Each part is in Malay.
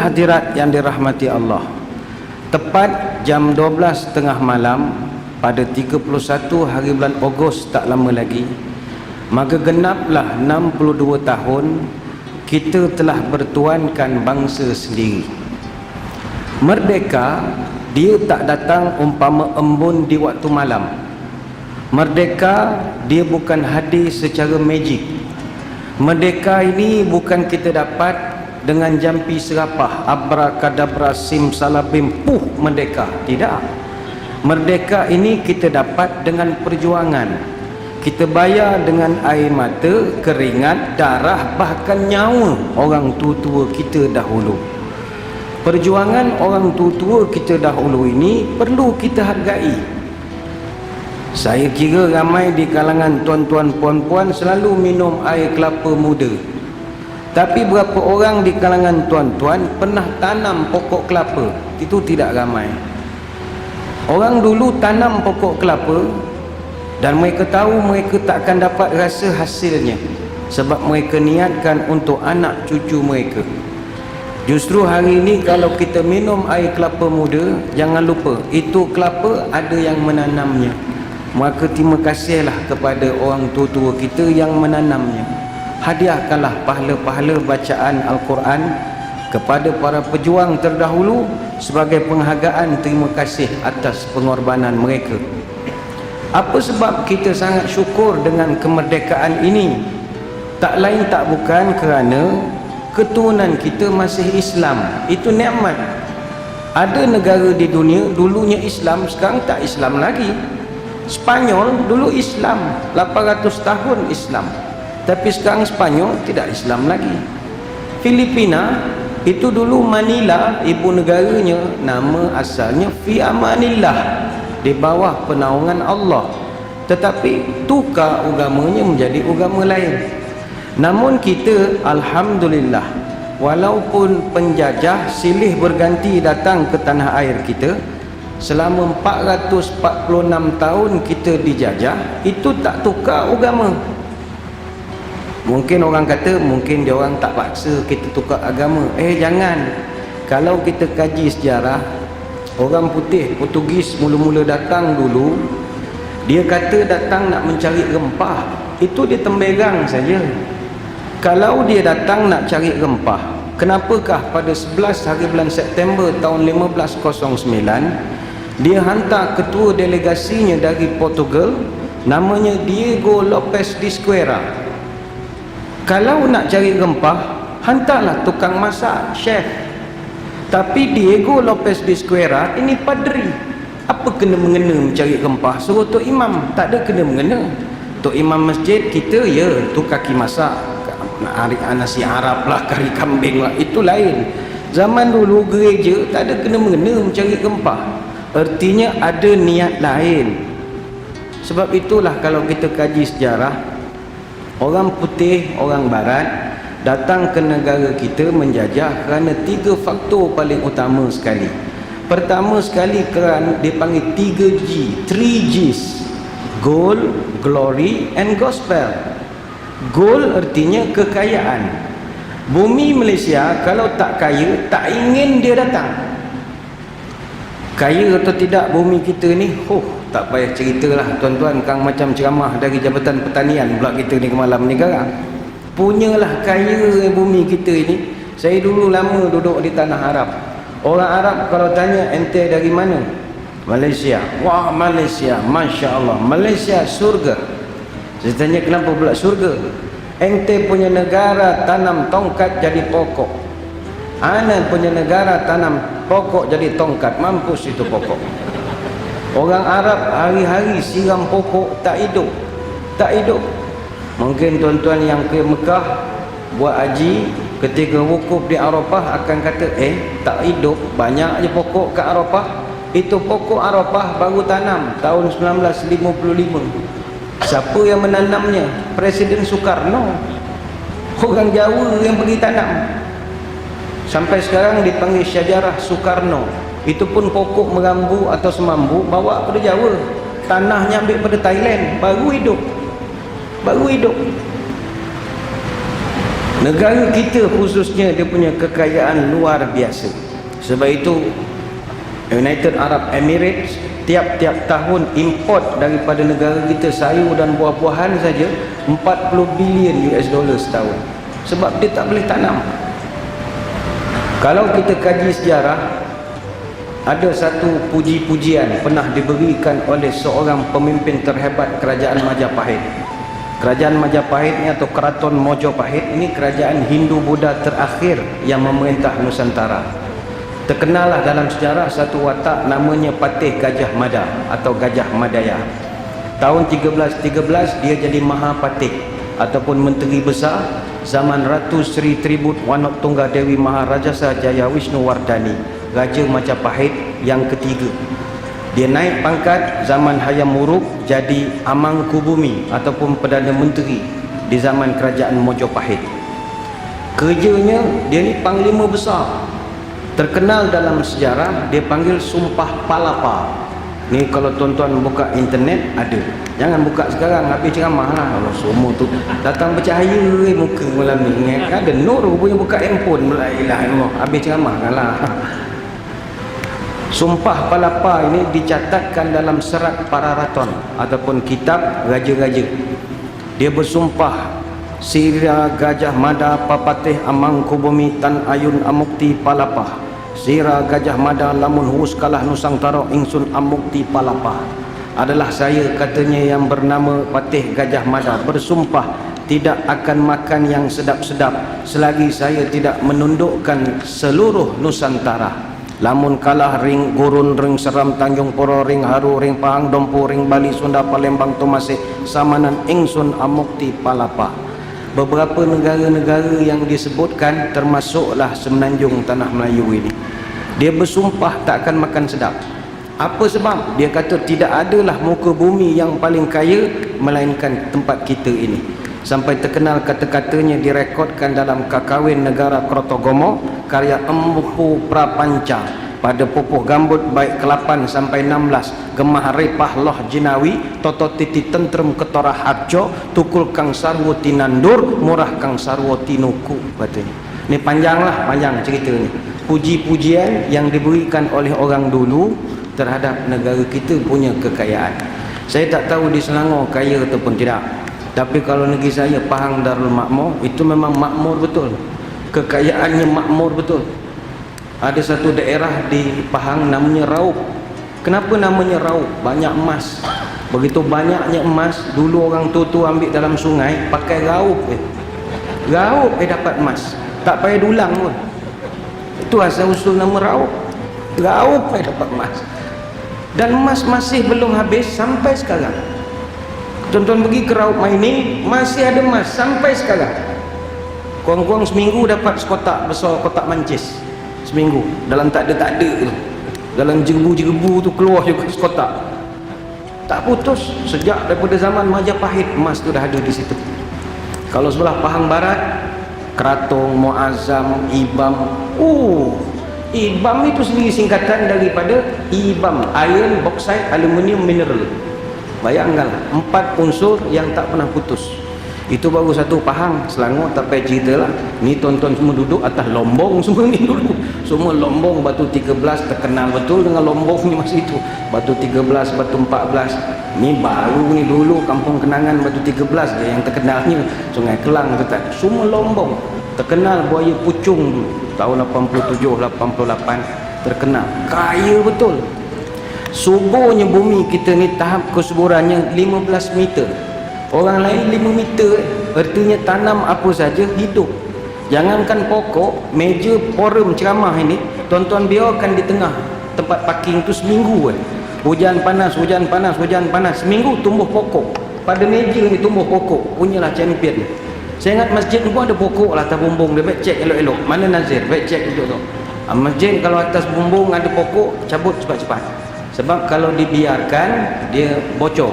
hadirat yang dirahmati Allah, tepat jam 12.30 malam pada 31 hari bulan Ogos, tak lama lagi, maka genaplah 62 tahun kita telah bertuankan bangsa sendiri. Merdeka dia tak datang umpama embun di waktu malam. Merdeka dia bukan hadir secara magic. Merdeka ini bukan kita dapat dengan jampi serapah, abrakadabra simsalabim, merdeka. Tidak. Merdeka ini kita dapat dengan perjuangan. Kita bayar dengan air mata, keringat, darah, bahkan nyawa orang tua-tua kita dahulu. Perjuangan orang tua-tua kita dahulu ini perlu kita hargai. Saya kira ramai di kalangan tuan-tuan puan-puan selalu minum air kelapa muda. Tapi berapa orang di kalangan tuan-tuan pernah tanam pokok kelapa? Itu tidak ramai. Orang dulu tanam pokok kelapa dan mereka tahu mereka tak akan dapat rasa hasilnya sebab mereka niatkan untuk anak cucu mereka. Justru hari ini kalau kita minum air kelapa muda, jangan lupa itu kelapa ada yang menanamnya. Maka terima kasihlah kepada orang tua-tua kita yang menanamnya. Hadiahkanlah pahala-pahala bacaan Al-Quran kepada para pejuang terdahulu sebagai penghargaan terima kasih atas pengorbanan mereka. Apa sebab kita sangat syukur dengan kemerdekaan ini? Tak lain tak bukan kerana keturunan kita masih Islam. Itu nikmat. Ada negara di dunia dulunya Islam, sekarang tak Islam lagi. Spanyol dulu Islam, 800 tahun Islam, tapi sekarang Spanyol tidak Islam lagi. Filipina itu dulu Manila, ibu negaranya, nama asalnya Fi Amanillah, di bawah penaungan Allah, tetapi tukar agamanya menjadi agama lain. Namun kita alhamdulillah, walaupun penjajah silih berganti datang ke tanah air kita, selama 446 tahun kita dijajah, itu tak tukar agama. Mungkin orang kata mungkin dia orang tak paksa kita tukar agama. Jangan. Kalau kita kaji sejarah, orang putih Portugis mula-mula datang dulu, dia kata datang nak mencari rempah, itu dia temberang saja. Kalau dia datang nak cari rempah, kenapakah pada 11 hari bulan September tahun 1509 dia hantar ketua delegasinya dari Portugal, namanya Diego Lopes de Esquerra. Kalau nak cari rempah, hantarlah tukang masak, chef. Tapi Diego Lopes de Esquerra ini padri. Apa kena-mengena mencari rempah? Suruh Tok Imam, tak ada kena-mengena. Tok Imam masjid kita, ya, tu kaki masak, nasi Arab lah, kari kambing lah, itu lain. Zaman dulu gereja tak ada kena-mengena mencari rempah. Artinya ada niat lain. Sebab itulah kalau kita kaji sejarah, orang putih, orang barat datang ke negara kita menjajah kerana 3 faktor paling utama sekali. Pertama sekali kerana dia panggil 3G, 3Gs: gold, glory and gospel. Gold artinya kekayaan. Bumi Malaysia kalau tak kaya, tak ingin dia datang. Kaya atau tidak bumi kita ni, tak payah ceritalah tuan-tuan, kang macam ceramah dari Jabatan Pertanian pula kita ni ke malam ni sekarang. Punyalah kaya bumi kita ini. Saya dulu lama duduk di tanah Arab. Orang Arab kalau tanya ente dari mana? Malaysia. Wah, Malaysia, Masya Allah, Malaysia surga. Saya tanya kenapa pula surga? Ente punya negara tanam tongkat jadi pokok, ana punya negara tanam pokok jadi tongkat, mampus itu pokok. Orang Arab hari-hari siram pokok, tak hidup, tak hidup. Mungkin tuan-tuan yang ke Mekah buat haji, ketika wukuf di Arafah akan kata tak hidup, banyak je pokok kat Arafah. Itu pokok Arafah baru tanam tahun 1955. Siapa yang menanamnya? Presiden Soekarno. Orang Jawa yang pergi tanam. Sampai sekarang dipanggil syajarah Soekarno. Itu pun pokok merambu atau semambu bawa pada Jawa. Tanahnya ambil pada Thailand, baru hidup. Baru hidup. Negara kita khususnya dia punya kekayaan luar biasa. Sebab itu United Arab Emirates tiap-tiap tahun import daripada negara kita sayur dan buah-buahan saja 40 bilion US dollar setahun. Sebab dia tak boleh tanam. Kalau kita kaji sejarah, ada satu puji-pujian pernah diberikan oleh seorang pemimpin terhebat kerajaan Majapahit. Kerajaan Majapahit ni atau Keraton Mojopahit ini kerajaan Hindu-Buddha terakhir yang memerintah Nusantara. Terkenallah dalam sejarah satu watak namanya Patih Gajah Mada atau Gajah Madaya. Tahun 1313 dia jadi Mahapatih ataupun Menteri Besar zaman Ratu Sri Tribut Wanot Tunggadewi Maharajasa Jaya Wisnuwardhani, Raja Majapahit yang ketiga. Dia naik pangkat zaman Hayam Wuruk jadi Amangkubumi ataupun Perdana Menteri di zaman kerajaan Mojopahit. Kerjanya dia ni panglima besar. Terkenal dalam sejarah dia panggil Sumpah Palapa. Ni kalau tuan-tuan buka internet ada. Jangan buka sekarang, habis ceramah lah. Kalau semua tu datang bercahaya muka malam ni. Ada nur punya buka handphone. La ilaha illallah. Habis ceramah lah. Sumpah Palapa ini dicatatkan dalam serat Pararaton ataupun kitab raja-raja. Dia bersumpah, Sira Gajah Mada Papatih Amangkubumi Tan Ayun Amukti Palapa. Sira Gajah Mada lamun hus kalah Nusantara ingsun Amukti Palapa. Adalah saya katanya yang bernama Patih Gajah Mada bersumpah tidak akan makan yang sedap-sedap selagi saya tidak menundukkan seluruh Nusantara. Lamun kalah ring Gurun, ring Seram, Tanjung Poro, ring Haru, ring Pahang, Dompu, ring Bali, Sunda, Palembang, Tomasek, Samanan, ingsun Amukti Palapa. Beberapa negara-negara yang disebutkan termasuklah Semenanjung Tanah Melayu ini. Dia bersumpah tak akan makan sedap. Apa sebab? Dia kata tidak adalah muka bumi yang paling kaya melainkan tempat kita ini. Sampai terkenal kata-katanya direkodkan dalam Kakawin Negara Krotogomo karya Empu Prapanca pada pupuh gambut baik ke-8 sampai 16 gemah repah loh jinawi toto titi tentrem ketora harjo tukul kang sarwo tinandur murah kang sarwo tinuku katanya. Ni panjang cerita ni. Puji-pujian yang diberikan oleh orang dulu terhadap negara kita punya kekayaan. Saya tak tahu di Selangor kaya ataupun tidak. Tapi kalau negeri saya Pahang Darul Makmur itu memang makmur betul. Kekayaannya makmur betul. Ada satu daerah di Pahang namanya Raub. Kenapa namanya Raub? Banyak emas. Begitu banyaknya emas, dulu orang tua ambil dalam sungai pakai raup. Raup dapat emas. Tak payah dulang pun. Itu asal usul nama Raub. Raup dapat emas. Dan emas masih belum habis sampai sekarang. Tuan-tuan pergi ke Raub Mining, masih ada emas sampai sekarang. Kurang-kurang seminggu dapat sekotak besar, kotak mancis. Seminggu dalam tak ada tu. Dalam jerebu-jerebu tu keluar juga sekotak. Tak putus sejak daripada zaman Majapahit emas tu dah ada di situ. Kalau sebelah Pahang Barat, Keratung, Muazzam, Ibam. Ibam itu sendiri singkatan daripada IBAM, Iron, Bauxite, Aluminium, Mineral. Bayangkanlah 4 unsur yang tak pernah putus. Itu baru satu Pahang. Selangor tak payah cerita lah. Ni tuan-tuan semua duduk atas lombong semua ni dulu. Semua lombong Batu 13 terkenal betul dengan lombong ni masa itu. Batu 13, Batu 14. Ni baru ni dulu Kampung Kenangan Batu 13 dia yang terkenalnya. Sungai Kelang tu tak. Semua lombong. Terkenal buaya pucung dulu. Tahun 87, 88 terkenal. Kaya betul. Suburnya bumi kita ni tahap kesuburannya 15 meter. Orang lain 5 meter. Artinya tanam apa saja hidup. Jangankan pokok, meja forum ceramah ini, tuan-tuan biarkan di tengah tempat parking tu seminggu. Hujan panas, seminggu tumbuh pokok. Pada meja ni tumbuh pokok. Punyalah champion. Saya ingat masjid pun ada pokok lah atas bumbung. Dia baik cek elok-elok. Mana Nazir? Baik cek duduk tu. Masjid kalau atas bumbung ada pokok, cabut cepat-cepat. Sebab kalau dibiarkan dia bocor.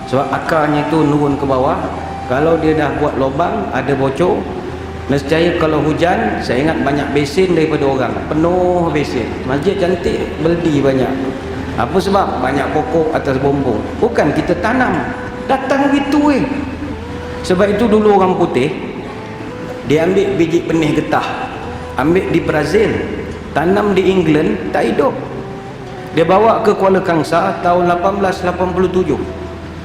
Sebab akarnya itu nurun ke bawah. Kalau dia dah buat lubang ada bocor, nescaya kalau hujan, saya ingat banyak besin daripada orang, penuh besin. Masjid cantik, beldi banyak. Apa sebab? Banyak pokok atas bumbung. Bukan kita tanam, datang gitu. Sebab itu dulu orang putih Dia ambil biji benih getah, ambil di Brazil, tanam di England, tak hidup. Dia bawa ke Kuala Kangsar tahun 1887,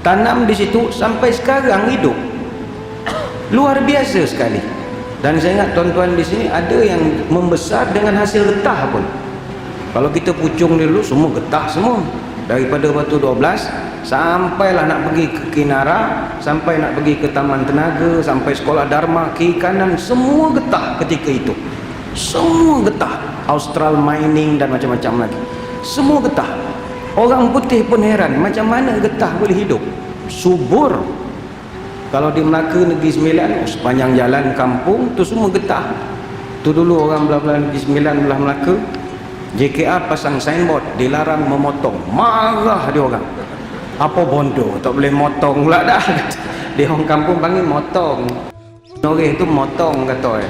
tanam di situ sampai sekarang hidup. Luar biasa sekali. Dan saya ingat tuan-tuan di sini ada yang membesar dengan hasil getah pun. Kalau kita pucung dulu semua getah semua, daripada batu 12 sampailah nak pergi ke Kinara, sampai nak pergi ke Taman Tenaga, sampai sekolah Dharma, kiri kanan semua getah ketika itu. Semua getah, Austral Mining dan macam-macam lagi, semua getah. Orang putih pun heran, macam mana getah boleh hidup subur. Kalau di Melaka Negeri Sembilan, sepanjang jalan kampung tu semua getah. Tu dulu orang belah-belah Negeri Sembilan, belah Melaka, JKR pasang signboard dilarang memotong. Marah dia orang. Apa bondo, tak boleh motong pula dah. Dia orang kampung panggil motong. Noreh tu motong kata.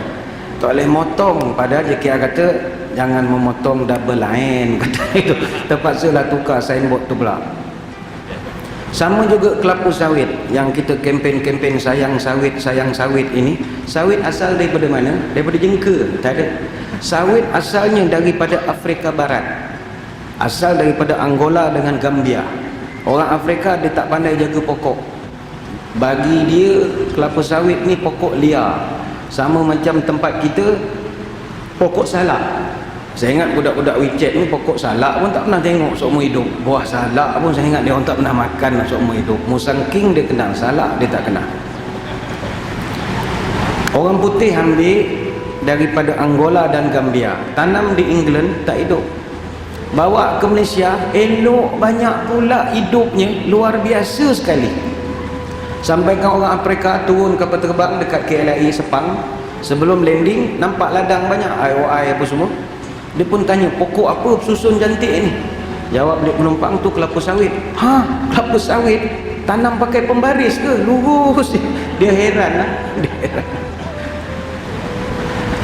Tak boleh motong. Padahal JKR kata jangan memotong double line kata itu. Terpaksalah tukar signboard tu pula. Sama juga kelapa sawit yang kita kempen-kempen sayang sawit ini. Sawit asal daripada mana? Daripada jengka? Tak ada. Sawit asalnya daripada Afrika Barat, asal daripada Angola dengan Gambia. Orang Afrika dia tak pandai jaga pokok. Bagi dia kelapa sawit ni pokok liar, sama macam tempat kita pokok salak. Saya ingat budak-budak WeChat ni pokok salak pun tak pernah tengok seumur hidup. Buah salak pun saya ingat dia orang tak pernah makan seumur hidup. Musang king dia kenal, salak dia tak kenal. Orang putih ambil daripada Angola dan Gambia, tanam di England, tak hidup. Bawa ke Malaysia, elok, banyak pula hidupnya, luar biasa sekali. Sampaikan orang Afrika turun kapal terbang dekat KLIA Sepang, sebelum landing nampak ladang banyak IOI apa semua. Dia pun tanya, pokok apa susun cantik ni? Jawab dia penumpang tu kelapa sawit. Ha, kelapa sawit tanam pakai pembaris ke? Lurus. Dia heran lah. Dia heran.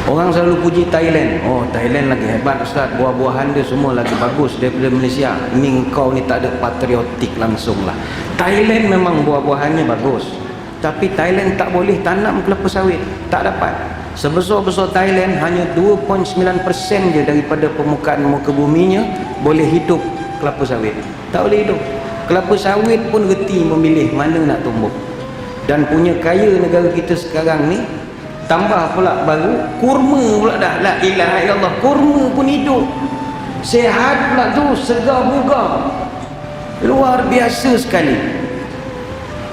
Orang selalu puji Thailand. Oh, Thailand lagi hebat Ustaz, buah-buahan dia semua lagi bagus daripada Malaysia. Ini kau ni tak ada patriotik langsung lah. Thailand memang buah-buahannya bagus, tapi Thailand tak boleh tanam kelapa sawit, tak dapat. Sebesar-besar Thailand hanya 2.9% je daripada permukaan muka buminya boleh hidup kelapa sawit. Tak boleh hidup. Kelapa sawit pun reti memilih mana nak tumbuh. Dan punya kaya negara kita sekarang ni, tambah pula baru kurma pula dah. La ilaha illallah, kurma pun hidup, sehat pula tu, segar bugar, luar biasa sekali.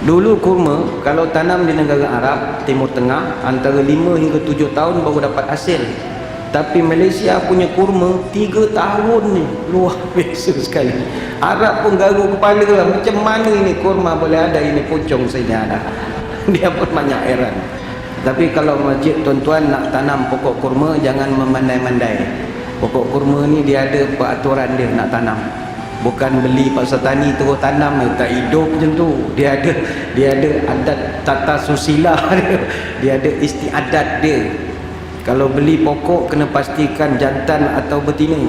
Dulu kurma kalau tanam di negara Arab Timur Tengah antara 5 hingga 7 tahun baru dapat hasil. Tapi Malaysia punya kurma 3 tahun ni, luar biasa sekali. Arab pun garuk kepala lah, macam mana ini kurma boleh ada, ini pucung saja ada. Dia pun banyak heran. Tapi kalau masjid tuan-tuan nak tanam pokok kurma, jangan memandai-mandai. Pokok kurma ni dia ada peraturan dia nak tanam. Bukan beli pasal tani terus tanam, tak hidup macam tu. Dia ada adat tata susila dia. Dia ada istiadat dia. Kalau beli pokok kena pastikan jantan atau betina.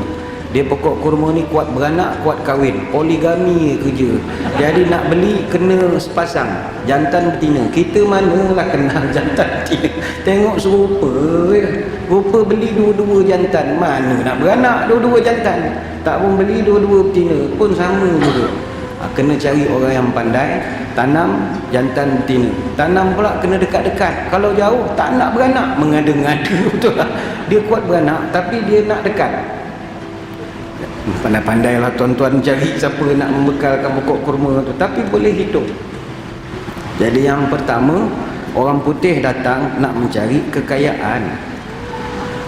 Dia pokok kurma ni kuat beranak, kuat kahwin, poligami kerja. Jadi nak beli kena sepasang jantan betina. Kita manalah kenal jantan betina, tengok serupa ya. Rupa beli dua-dua jantan, mana nak beranak dua-dua jantan. Tak pun beli dua-dua betina pun sama juga. Kena cari orang yang pandai tanam jantan betina. Tanam pula kena dekat-dekat. Kalau jauh tak nak beranak, mengada-ngada betul lah. Dia kuat beranak tapi dia nak dekat. Pandai-pandailah tuan-tuan cari siapa nak membekalkan pokok kurma tu, tapi boleh hidup. Jadi yang pertama, orang putih datang nak mencari kekayaan.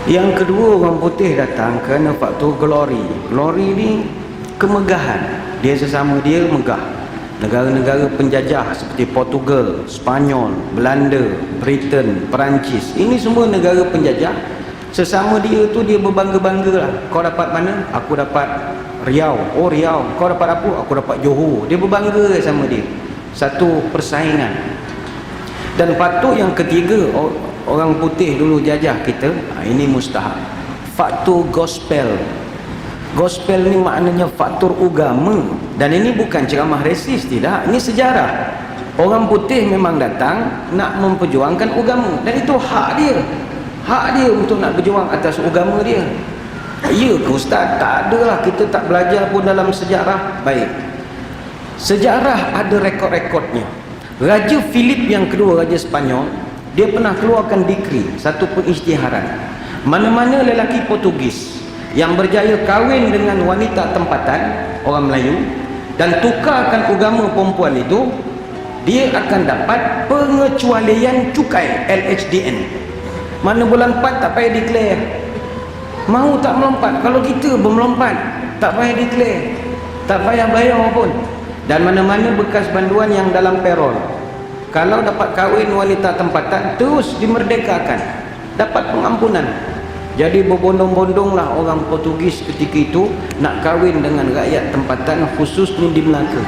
Yang kedua, orang putih datang kerana faktor glory. Glory ni kemegahan. Dia sesama dia megah. Negara-negara penjajah seperti Portugal, Spanyol, Belanda, Britain, Perancis, ini semua negara penjajah. Sesama dia tu dia berbangga-bangga lah. Kau dapat mana? Aku dapat Riau. Oh Riau. Kau dapat apa? Aku dapat Johor. Dia berbangga sama dia. Satu persaingan. Dan patut yang ketiga, orang putih dulu jajah kita, ini mustahak. Faktor gospel. Gospel ni maknanya faktor agama. Dan ini bukan ceramah resis, tidak. Ini sejarah. Orang putih memang datang nak memperjuangkan agama, dan itu hak dia untuk nak berjuang atas agama dia. Ya ke Ustaz? Tak adalah, kita tak belajar pun dalam sejarah. Baik, sejarah ada rekod-rekodnya. Raja Philip yang kedua, Raja Sepanyol, dia pernah keluarkan dekri, satu pengisytiharan, mana-mana lelaki Portugis yang berjaya kahwin dengan wanita tempatan orang Melayu dan tukarkan agama perempuan itu, dia akan dapat pengecualian cukai LHDN. Mana bulan 4 tak payah declare. Mau tak melompat? Kalau kita bermelompat, tak payah declare, tak payah bayar pun. Dan mana-mana bekas banduan yang dalam parol, kalau dapat kahwin wanita tempatan, terus dimerdekakan, dapat pengampunan. Jadi berbondong-bondonglah orang Portugis ketika itu nak kahwin dengan rakyat tempatan, khususnya di Melaka.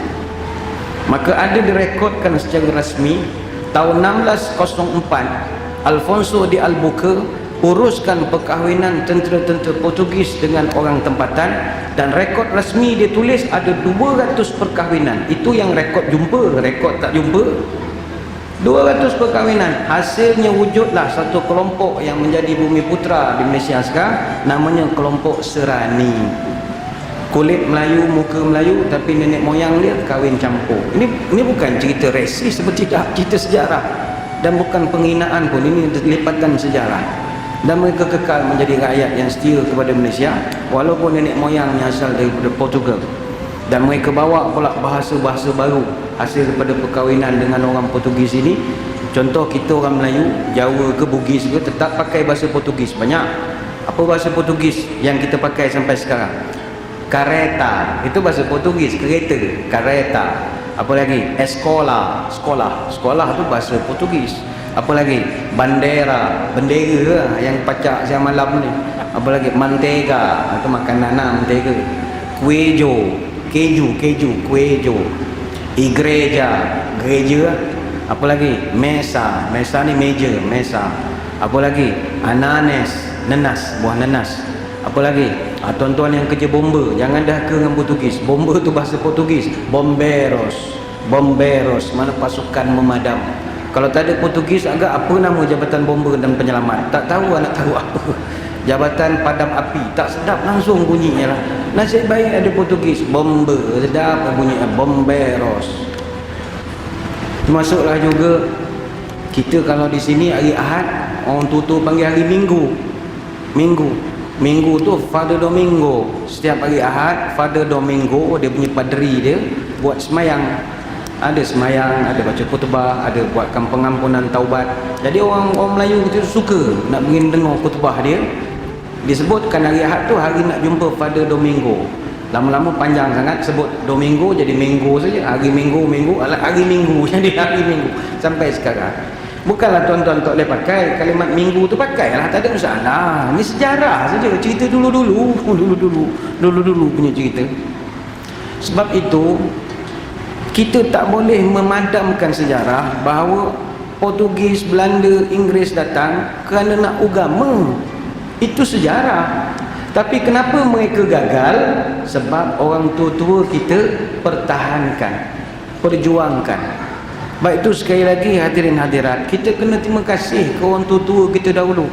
Maka ada direkodkan secara rasmi tahun 1604 Alfonso de Albuquerque uruskan perkahwinan tentera-tentera Portugis dengan orang tempatan, dan rekod rasmi dia tulis ada 200 perkahwinan. Itu yang rekod jumpa, rekod tak jumpa 200 perkahwinan. Hasilnya wujudlah satu kelompok yang menjadi bumi putra di Malaysia sekarang, namanya kelompok Serani. Kulit Melayu, muka Melayu, tapi nenek moyang dia kahwin campur. Ini bukan cerita resis, seperti tak cerita sejarah, dan bukan penghinaan pun, ini lipatan sejarah. Dan mereka kekal menjadi rakyat yang setia kepada Malaysia walaupun nenek moyangnya asal daripada Portugal. Dan mereka bawa pula bahasa-bahasa baru hasil daripada perkahwinan dengan orang Portugis ini. Contoh, kita orang Melayu, Jawa ke Bugis ke, tetap pakai bahasa Portugis banyak. Apa bahasa Portugis yang kita pakai sampai sekarang? Careta, itu bahasa Portugis, kereta, careta. Apa lagi? Escola, sekolah tu bahasa Portugis. Apa lagi? Bandera, bendera yang pacak siang malam ni. Apa lagi? Mantega, atau makanan mantega. Cuejo, keju, cuejo. Igreja, gereja. Apa lagi? Mesa ni meja, mesa. Apa lagi? Ananas, nenas, buah nenas. Apa lagi? Tuan-tuan yang kerja bomba, jangan dah ke dengan Portugis. Bomba tu bahasa Portugis. Bomberos, mana pasukan memadam. Kalau tak ada Portugis, agak apa nama jabatan bomba dan penyelamat? Tak tahu, nak tahu apa. Jabatan padam api, tak sedap langsung bunyinya lah. Nasib baik ada Portugis, bomba, sedap bunyinya, bomberos. Termasuklah juga kita kalau di sini hari Ahad, orang tutur panggil hari Minggu. Minggu tu Father Domingo. Setiap hari Ahad, Father Domingo, dia punya padri dia buat semayang. Ada semayang, ada baca khutbah, ada buatkan pengampunan taubat. Jadi orang Melayu itu suka nak pergi dengar khutbah dia. Disebutkan hari Ahad tu hari nak jumpa Father Domingo. Lama-lama panjang sangat, sebut Domingo jadi Minggu saja. Hari Minggu, hari Minggu jadi hari Minggu sampai sekarang. Bukanlah tuan-tuan tak boleh pakai kalimat Minggu tu, pakailah, tak ada masalah. Ini sejarah saja, cerita dulu-dulu punya cerita. Sebab itu kita tak boleh memadamkan sejarah bahawa Portugis, Belanda, Inggeris datang kerana nak agama. Itu sejarah. Tapi kenapa mereka gagal? Sebab orang tua-tua kita pertahankan, perjuangkan. Baik itu sekali lagi hadirin hadirat, kita kena terima kasih ke orang tua-tua kita dahulu.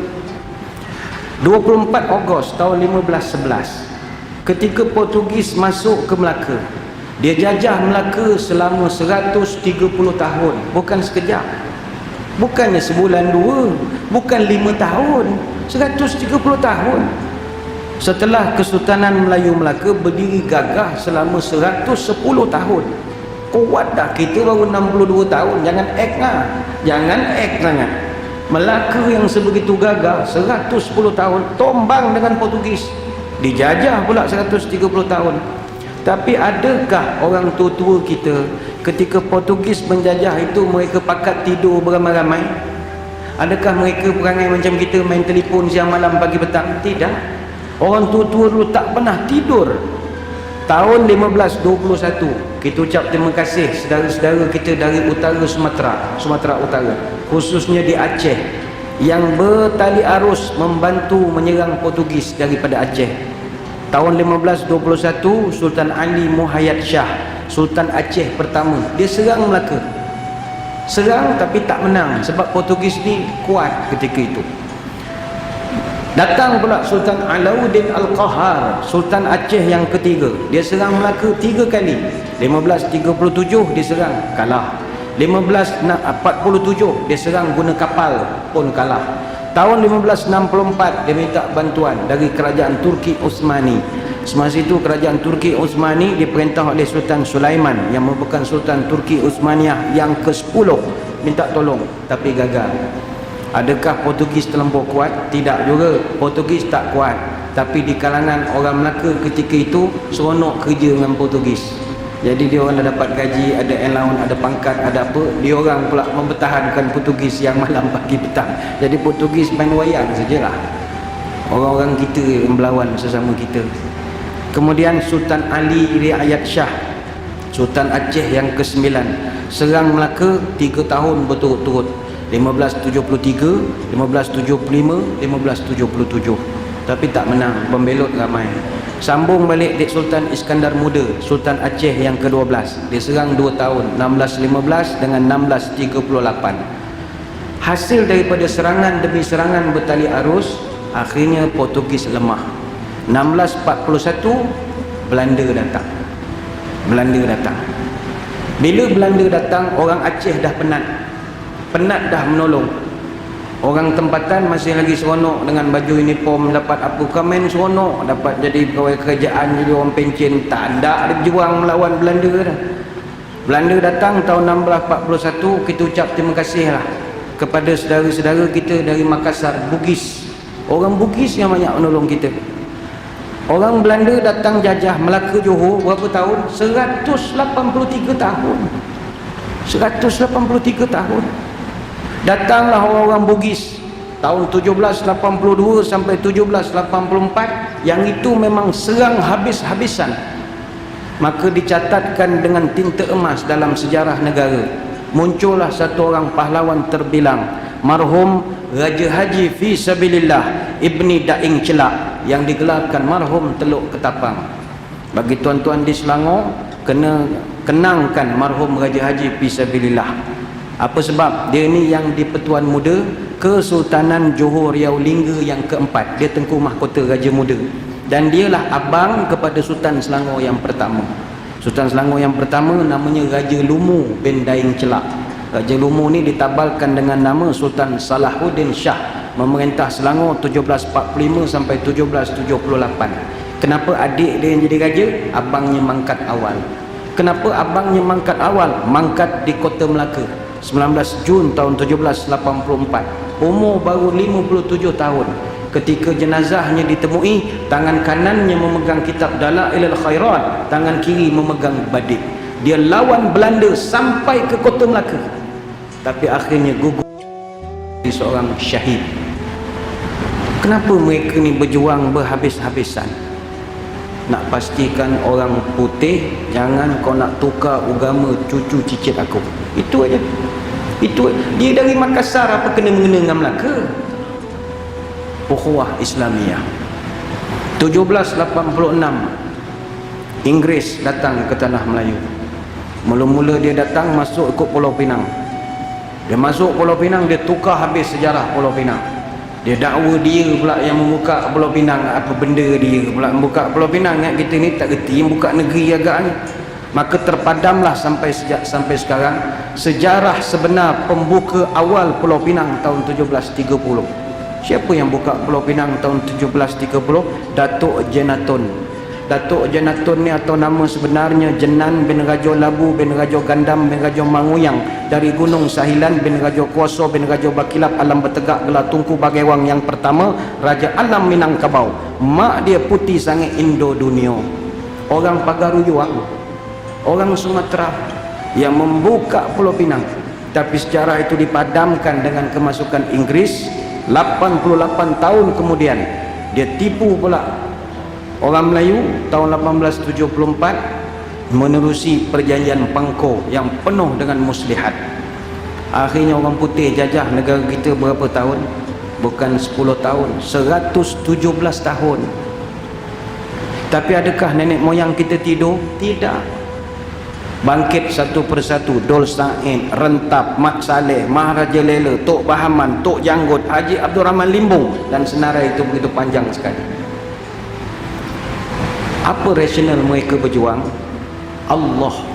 24 Ogos tahun 1511, ketika Portugis masuk ke Melaka, dia jajah Melaka selama 130 tahun. Bukan sekejap, bukannya sebulan dua, bukan 5 tahun, 130 tahun. Setelah Kesultanan Melayu Melaka berdiri gagah selama 110 tahun. Kuat dah, kita baru 62 tahun. Jangan act lah, jangan act sangat. Melaka yang sebegitu gagah 110 tahun tombang dengan Portugis, dijajah pula 130 tahun. Tapi adakah orang tua-tua kita ketika Portugis menjajah itu mereka pakat tidur beramai-ramai? Adakah mereka perangai macam kita, main telefon siang malam pagi petang? Tidak. Orang tua-tua dulu tak pernah tidur. Tahun 1521 kita ucap terima kasih saudara-saudara kita dari utara Sumatera Utara, khususnya di Aceh, yang bertali arus membantu menyerang Portugis daripada Aceh. Tahun 1521 Sultan Ali Muhayyad Shah, Sultan Aceh pertama, dia serang Melaka. serang tapi tak menang sebab Portugis ni kuat ketika itu. Datang pula Sultan Alauddin Al-Qahar, Sultan Aceh yang ketiga. Dia serang Melaka 3 kali. 1537 dia serang, kalah. 1547 dia serang guna kapal, pun kalah. Tahun 1564 dia minta bantuan dari kerajaan Turki Utsmani. Semasa itu kerajaan Turki Utsmani diperintah oleh Sultan Sulaiman yang merupakan Sultan Turki Utsmaniyah yang ke-10, minta tolong tapi gagal. Adakah Portugis terlampau kuat? Tidak juga. Portugis tak kuat, tapi di kalangan orang Melaka ketika itu seronok kerja dengan Portugis. Jadi dia orang dah dapat gaji, ada allowance, ada pangkat, ada apa, dia orang pula mempertahankan Portugis yang malam, pagi, petang. Jadi Portugis main wayang sajalah. Orang-orang kita yang melawan sesama kita. Kemudian Sultan Ali Riayat Shah, Sultan Aceh yang ke-9, serang Melaka 3 tahun berturut-turut. 1573, 1575, 1577. Tapi tak menang, pembelot ramai. Sambung balik Dik Sultan Iskandar Muda, Sultan Aceh yang ke-12. Dia serang 2 tahun, 1615 dengan 1638. Hasil daripada serangan demi serangan bertali arus, akhirnya Portugis lemah. 1641 Belanda datang. Bila Belanda datang, orang Aceh dah penat dah menolong. Orang tempatan masih lagi seronok dengan baju uniform, dapat apa komen seronok, dapat jadi pegawai kerajaan, jadi orang pencen. Tak ada berjuang melawan Belanda dah. Belanda datang tahun 1641, kita ucap terima kasih lah kepada saudara-saudara kita dari Makassar, Bugis. Orang Bugis yang banyak menolong kita. Orang Belanda datang jajah Melaka Johor berapa tahun? 183 tahun. 183 tahun. Datanglah orang-orang Bugis tahun 1782 sampai 1784, yang itu memang serang habis-habisan. Maka dicatatkan dengan tinta emas dalam sejarah negara. Muncullah satu orang pahlawan terbilang, marhum Raja Haji Fi Sabilillah Ibni Daing Celak, yang digelarkan marhum Teluk Ketapang. Bagi tuan-tuan di Selangor, kena kenangkan marhum Raja Haji Fi Sabilillah. Apa sebab? Dia ni yang di Pertuan Muda Kesultanan Johor Riau Lingga yang ke-4. Dia Tengku Mahkota Raja Muda, dan dialah abang kepada Sultan Selangor yang pertama. Sultan Selangor yang pertama namanya Raja Lumu bin Daing Celak. Raja Lumu ni ditabalkan dengan nama Sultan Salahuddin Shah, memerintah Selangor 1745 sampai 1778. Kenapa adik dia yang jadi raja? Abangnya mangkat awal. Kenapa abangnya mangkat awal? Mangkat di Kota Melaka 19 Jun tahun 1784. Umur baru 57 tahun. Ketika jenazahnya ditemui, tangan kanannya memegang kitab Dalailul Khairat, tangan kiri memegang badik. Dia lawan Belanda sampai ke Kota Melaka, tapi akhirnya gugur jadi seorang syahid. Kenapa mereka ni berjuang berhabis-habisan? Nak pastikan orang putih, jangan kau nak tukar agama cucu cicit aku. Itu aja. Itu dia dari Makassar, apa kena mengena dengan Melaka? Ukhuwah Islamiyah. 1786 Inggeris datang ke tanah Melayu. Mula-mula dia datang masuk ikut Pulau Pinang. Dia masuk Pulau Pinang, dia tukar habis sejarah Pulau Pinang. Dia dakwa dia pula yang membuka Pulau Pinang. Apa benda dia pula membuka Pulau Pinang? Kita ni tak reti yang buka negeri agak ni. Maka terpadamlah sampai sekarang sejarah sebenar pembuka awal Pulau Pinang tahun 1730. Siapa yang buka Pulau Pinang tahun 1730? Datuk Jenaton. Datuk Jenaton ni atau nama sebenarnya Jenan bin Rajo Labu bin Rajo Gandam bin Rajo Manguyang, dari Gunung Sahilan bin Rajo Kuoso bin Rajo Bakilap Alam Bertegak Gelar Tunku Bagewang yang pertama, Raja Alam Minangkabau. Mak dia putih sangat Indo dunia. Orang Pagaruyuang, orang Sumatera yang membuka Pulau Pinang. Tapi sejarah itu dipadamkan dengan kemasukan Inggris. 88 tahun kemudian dia tipu pula orang Melayu tahun 1874 menerusi perjanjian Pangko yang penuh dengan muslihat. Akhirnya orang putih jajah negara kita berapa tahun? Bukan 10 tahun, 117 tahun. Tapi adakah nenek moyang kita tidur? Tidak. bangkit satu persatu. Dol Said, Rentap, Mat Saleh, Maharaja Lela, Tok Bahaman, Tok Janggut, Haji Abdul Rahman Limbung, dan senarai itu begitu panjang sekali. Apa rasional mereka berjuang? Allah